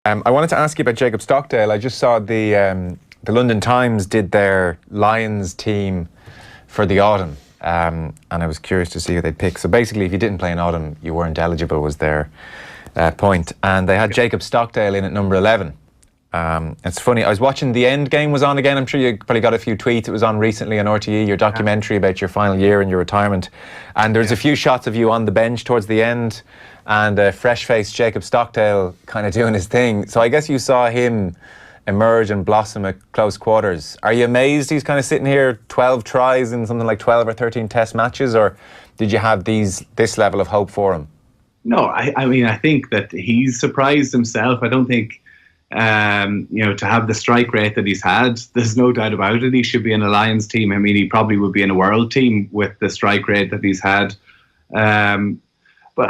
I wanted to ask you about Jacob Stockdale. I just saw the London Times did their Lions team for the autumn, and I was curious to see who they'd pick. So basically, if you didn't play in autumn, you weren't eligible, was their point. And they had Jacob Stockdale in at number 11. It's funny, I was watching The End Game was on again. I'm sure you probably got a few tweets. It was on recently on RTE, your documentary about your final year and your retirement. And there's a few shots of you on the bench towards the end, and fresh-faced Jacob Stockdale kind of doing his thing. So I guess you saw him emerge and blossom at close quarters. Are you amazed he's kind of sitting here 12 tries in something like 12 or 13 test matches, or did you have this level of hope for him? No, I mean, I think that he's surprised himself. I don't think, to have the strike rate that he's had, there's no doubt about it. He should be in a Lions team. I mean, he probably would be in a world team with the strike rate that he's had. But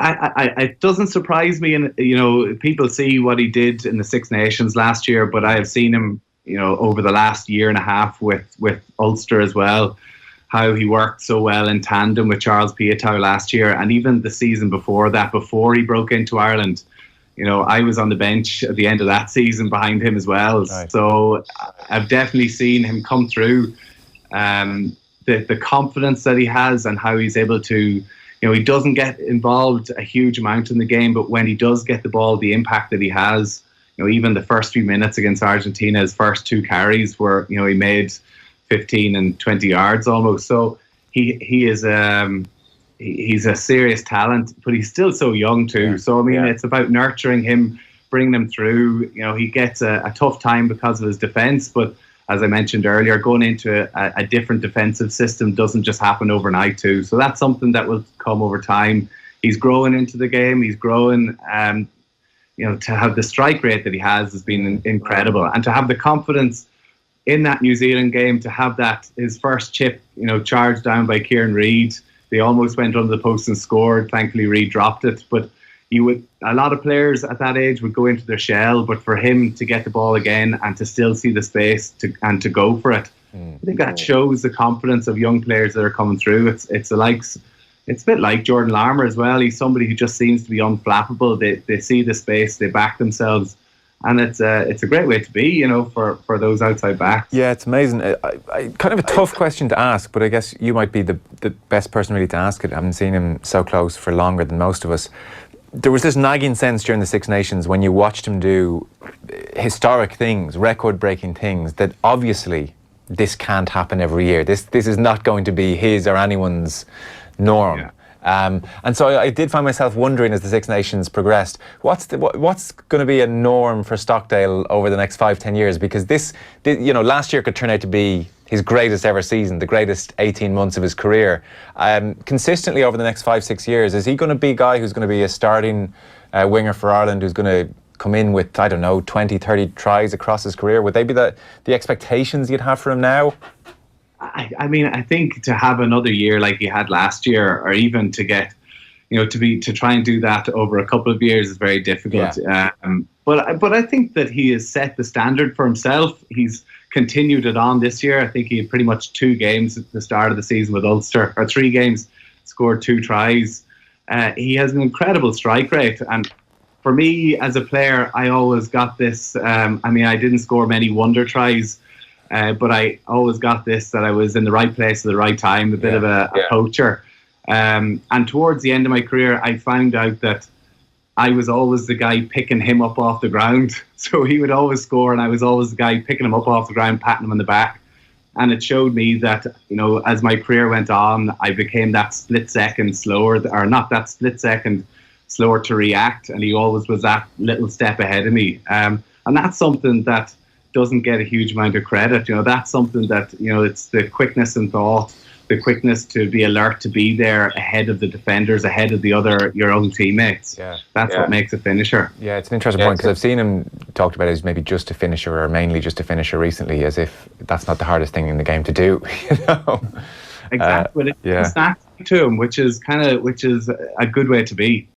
it doesn't surprise me. And, people see what he did in the Six Nations last year, but I have seen him, over the last year and a half with Ulster as well, how he worked so well in tandem with Charles Piatow last year. And even the season before that, before he broke into Ireland, I was on the bench at the end of that season behind him as well. Right. So I've definitely seen him come through. The confidence that he has and how he's able to, he doesn't get involved a huge amount in the game, but when he does get the ball, the impact that he has, even the first few minutes against Argentina, his first two carries were, he made 15 and 20 yards almost. So he is he's a serious talent, but he's still so young too. Yeah. So I mean, it's about nurturing him, bringing him through. He gets a tough time because of his defence, but as I mentioned earlier, going into a different defensive system doesn't just happen overnight too. So that's something that will come over time. He's growing into the game. He's growing. To have the strike rate that he has been incredible, and to have the confidence in that New Zealand game, to have that his first chip, charged down by Kieran Reid. They almost went under the post and scored. Thankfully, Reid dropped it. But a lot of players at that age would go into their shell. But for him to get the ball again and to still see the space to go for it, I think that shows the confidence of young players that are coming through. It's a bit like Jordan Larmour as well. He's somebody who just seems to be unflappable. They see the space, they back themselves. And it's a great way to be, for those outside backs. Yeah, it's amazing. Kind of a tough question to ask, but I guess you might be the best person really to ask it. I haven't seen him so close for longer than most of us. There was this nagging sense during the Six Nations when you watched him do historic things, record-breaking things, that obviously this can't happen every year. This is not going to be his or anyone's norm. Yeah. And so I did find myself wondering as the Six Nations progressed, what's going to be a norm for Stockdale over the next 5-10 years? Because this, last year could turn out to be his greatest ever season, the greatest 18 months of his career. Consistently over the next 5-6 years, is he going to be a guy who's going to be a starting winger for Ireland, who's going to come in with, 20, 30 tries across his career? Would they be the expectations you'd have for him now? I mean, I think to have another year like he had last year, or even to get, to try and do that over a couple of years is very difficult. Yeah. But I think that he has set the standard for himself. He's continued it on this year. I think he had pretty much 2 games at the start of the season with Ulster, or 3 games, scored 2 tries. He has an incredible strike rate. And for me as a player, I always got this. I didn't score many wonder tries. But I always got this, that I was in the right place at the right time, a bit of a poacher. And towards the end of my career, I found out that I was always the guy picking him up off the ground. So he would always score, and I was always the guy picking him up off the ground, patting him on the back. And it showed me that, as my career went on, I became that split second slower, or not that split second slower to react. And he always was that little step ahead of me. And that's something that doesn't get a huge amount of credit. That's something that, it's the quickness in thought, the quickness to be alert, to be there ahead of the defenders, ahead of your own teammates. Yeah. That's what makes a finisher. Yeah, it's an interesting point, because I've seen him talked about as maybe just a finisher, or mainly just a finisher recently, as if that's not the hardest thing in the game to do. Exactly. But it's natural to him, which is a good way to be.